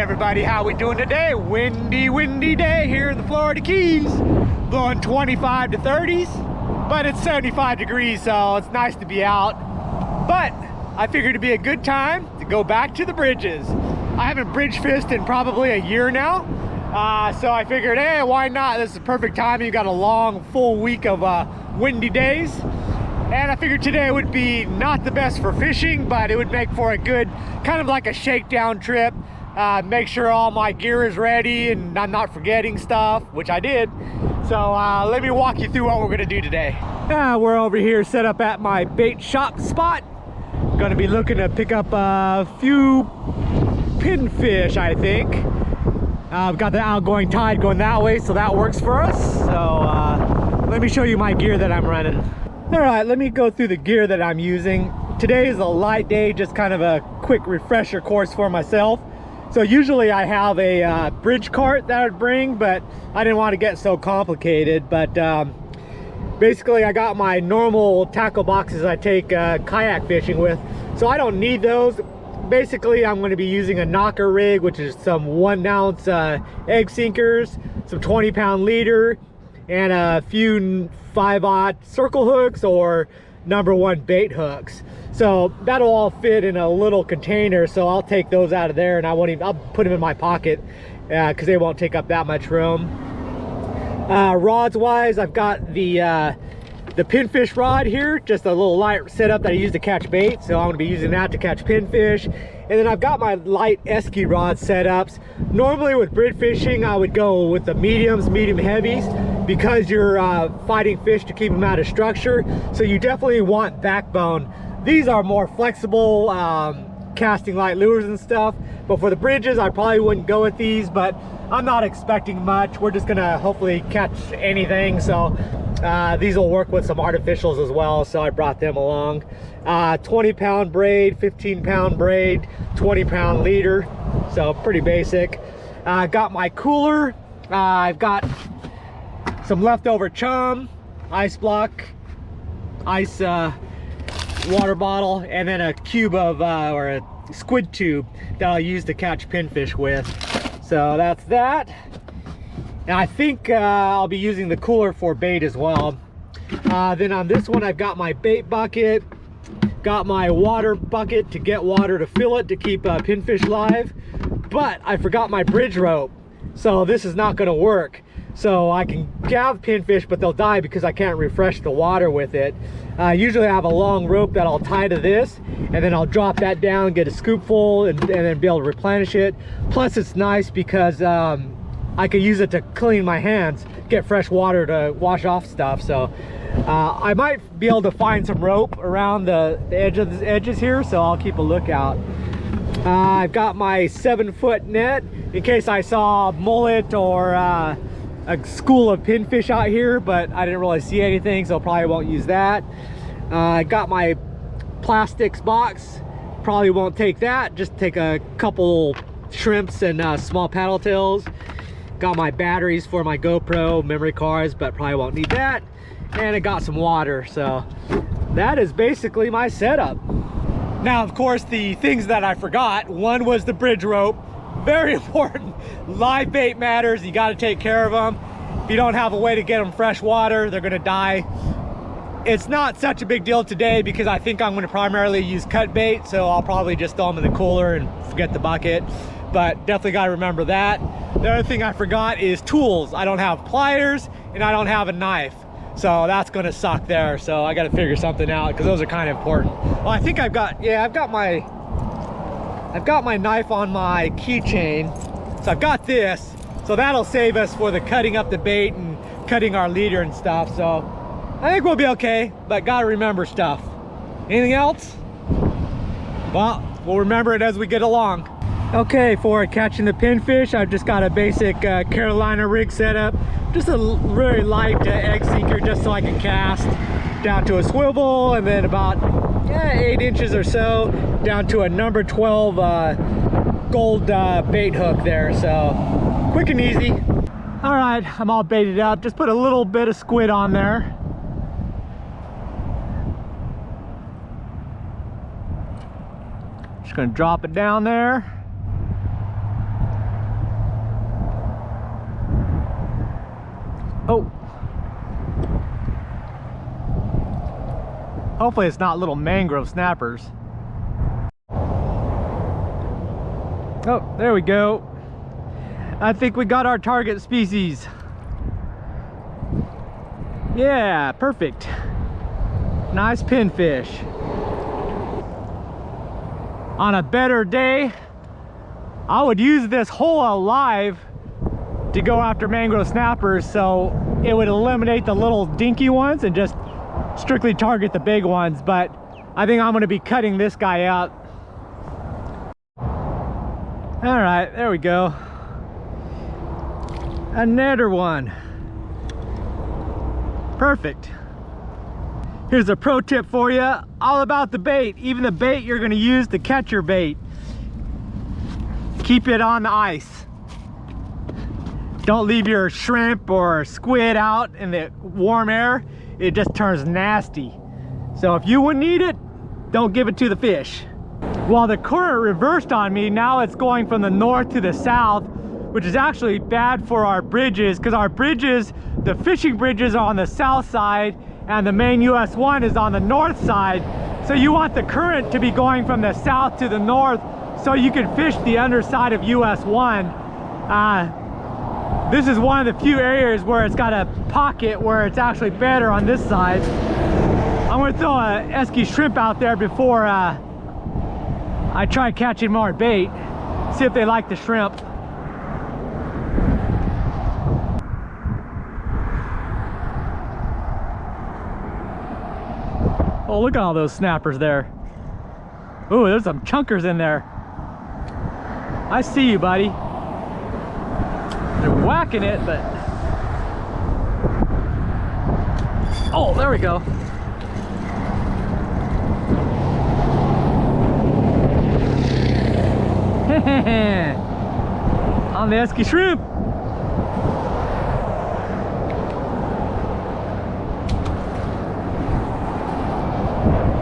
everybody, how we doing today? Windy day here in the Florida Keys. Blowing 25 to 30s, but it's 75 degrees, so it's nice to be out. But I figured it'd be a good time to go back to the bridges. I haven't bridge fished in probably a year now, so I figured, hey, why not? This is the perfect time. You got a long, full week of windy days. And I figured today would be not the best for fishing, but it would make for a good, kind of like a shakedown trip. Make sure all my gear is ready and I'm not forgetting stuff, which I did. So let me walk you through what we're gonna do today. We're over here set up at my bait shop spot. Gonna be looking to pick up a few pinfish, I think. We've got the outgoing tide going that way, so that works for us. So let me show you my gear that I'm running. All right, let me go through the gear that I'm using. Today is a light day, just kind of a quick refresher course for myself. So usually I have a bridge cart that I'd bring, but I didn't want to get so complicated. But basically I got my normal tackle boxes I take kayak fishing with. So I don't need those. Basically I'm going to be using a knocker rig, which is some 1 ounce egg sinkers, some 20-pound leader, and a few 5/0 circle hooks or #1 bait hooks. So that'll all fit in a little container, so I'll take those out of there and I'll put them in my pocket because they won't take up that much room. Rods wise, I've got the pinfish rod here, just a little light setup that I use to catch bait, so I'm going to be using that to catch pinfish. And then I've got my light Esky rod setups. Normally with bridge fishing I would go with the mediums, medium heavies, because you're fighting fish to keep them out of structure, so you definitely want backbone. These are more flexible casting light lures and stuff, but for the bridges I probably wouldn't go with these, but I'm not expecting much. We're just gonna hopefully catch anything, so these will work with some artificials as well, so I brought them along. 20-pound braid, 15-pound braid, 20-pound leader, so pretty basic. I got my cooler. I've got some leftover chum, ice block, ice water bottle, and then a cube of or a squid tube that I'll use to catch pinfish with. So that's that. And I think I'll be using the cooler for bait as well. Then on this one I've got my bait bucket, got my water bucket to get water to fill it to keep pinfish live, but I forgot my bridge rope, so this is not going to work. So I can have pinfish, but they'll die because I can't refresh the water with it. Usually I have a long rope that I'll tie to this, and then I'll drop that down, get a scoopful, and then be able to replenish it. Plus it's nice because I could use it to clean my hands, get fresh water to wash off stuff. So I might be able to find some rope around the edges here, so I'll keep a lookout. I've got my 7-foot net in case I saw mullet or a school of pinfish out here, but I didn't really see anything, so probably won't use that. I got my plastics box, probably won't take that, just take a couple shrimps and small paddle tails. Got my batteries for my GoPro, memory cards, but probably won't need that. And I got some water, so that is basically my setup. Now of course the things that I forgot, one was the bridge rope. Very important. Live bait matters. You got to take care of them. If you don't have a way to get them fresh water, they're going to die. It's not such a big deal today because I think I'm going to primarily use cut bait, so I'll probably just throw them in the cooler and forget the bucket. But definitely got to remember that. The other thing I forgot is tools. I don't have pliers and I don't have a knife, so that's going to suck there. So I got to figure something out because those are kind of important. Well, I think I've got my knife on my keychain, so I've got this, so that'll save us for the cutting up the bait and cutting our leader and stuff. So I think we'll be okay, but gotta remember stuff. Anything else? Well, we'll remember it as we get along. Okay, for catching the pinfish, I've just got a basic Carolina rig setup, just a really light egg sinker, just so I can cast down to a swivel, and then about 8 inches or so down to a number 12 gold bait hook there. So quick and easy. All right, I'm all baited up. Just put a little bit of squid on there. Just gonna drop it down there. Oh. Hopefully it's not little mangrove snappers. Oh, there we go. I think we got our target species. Yeah, perfect. Nice pinfish. On a better day, I would use this hole alive to go after mangrove snappers, so it would eliminate the little dinky ones and just strictly target the big ones. But I think I'm going to be cutting this guy out. All right, there we go. Another one. Perfect. Here's a pro tip for you, all about the bait, even the bait you're going to use to catch your bait. Keep it on the ice. Don't leave your shrimp or squid out in the warm air. It just turns nasty. So if you wouldn't eat it, don't give it to the fish. Well, the current reversed on me. Now it's going from the north to the south, which is actually bad for our bridges, because our bridges, the fishing bridges, are on the south side and the main US 1 is on the north side. So you want the current to be going from the south to the north so you can fish the underside of US 1. This is one of the few areas where it's got a pocket where it's actually better on this side. I'm going to throw a Esky shrimp out there before I try catching more bait. See if they like the shrimp. Oh, look at all those snappers there. Oh, there's some chunkers in there. I see you, buddy. They're whacking it, but... Oh, there we go. On the Esky shrimp.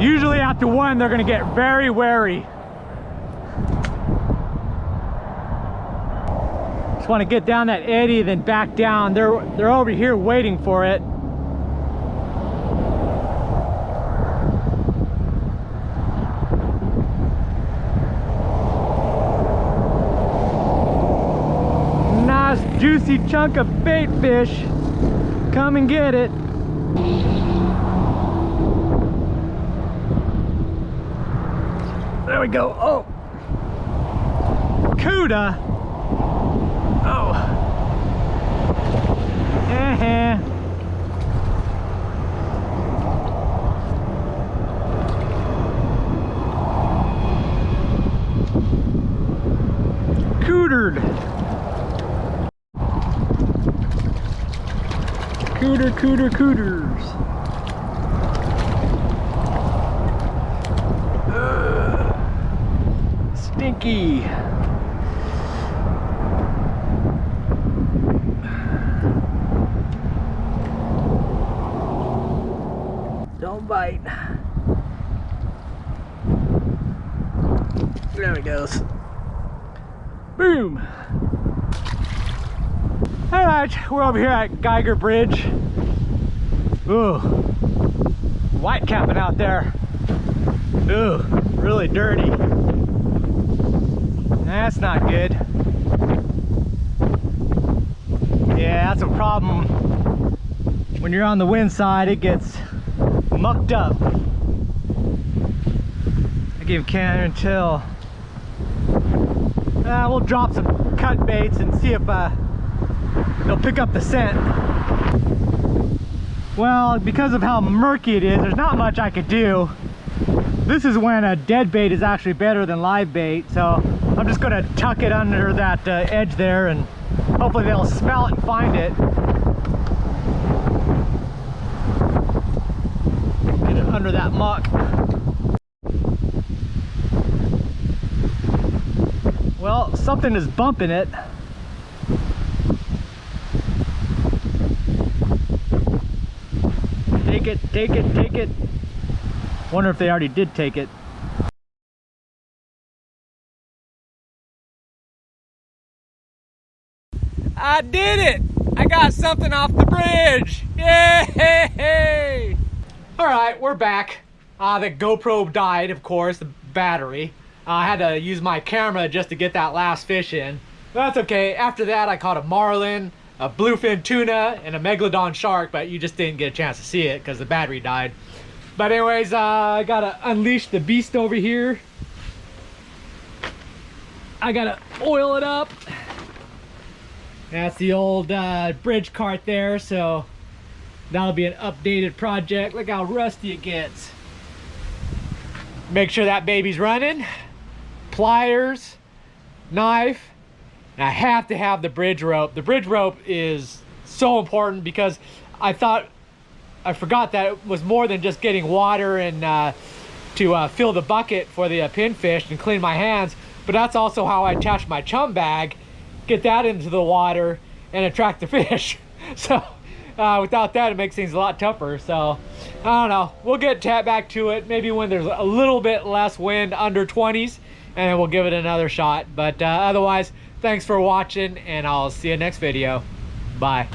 Usually after one, they're going to get very wary. Just want to get down that eddy, then back down. They're over here waiting for it. Nice juicy chunk of bait fish. Come and get it. There we go. Oh, Cuda. Oh, Cootered. Cooters. Stinky. Don't bite. There he goes. Boom. All right, we're over here at Geiger Bridge. Ooh, white capping out there. Ooh, really dirty. That's not good. Yeah, that's a problem. When you're on the wind side, it gets mucked up. I can't tell. We'll drop some cut baits and see if they'll pick up the scent. Well, because of how murky it is, there's not much I could do. This is when a dead bait is actually better than live bait, so I'm just gonna tuck it under that edge there, and hopefully they'll smell it and find it. Get it under that muck. Well, something is bumping it. Take it. Wonder if they already did take it. I did it! I got something off the bridge. Yay! All right, we're back. The GoPro died, of course, the battery. I had to use my camera just to get that last fish in. That's okay. After that, I caught a marlin, a bluefin tuna, and a megalodon shark, but you just didn't get a chance to see it because the battery died. But anyways, I gotta unleash the beast over here. I gotta oil it up. That's the old bridge cart there, so that'll be an updated project. Look how rusty it gets. Make sure that baby's running. Pliers, knife, and I have to have the bridge rope. The bridge rope is so important because I forgot that it was more than just getting water and to fill the bucket for the pinfish and clean my hands, but that's also how I attach my chum bag, get that into the water and attract the fish. So without that, it makes things a lot tougher. So I don't know, we'll get back to it maybe when there's a little bit less wind, under 20s, and then we'll give it another shot. But otherwise, thanks for watching, and I'll see you next video. Bye.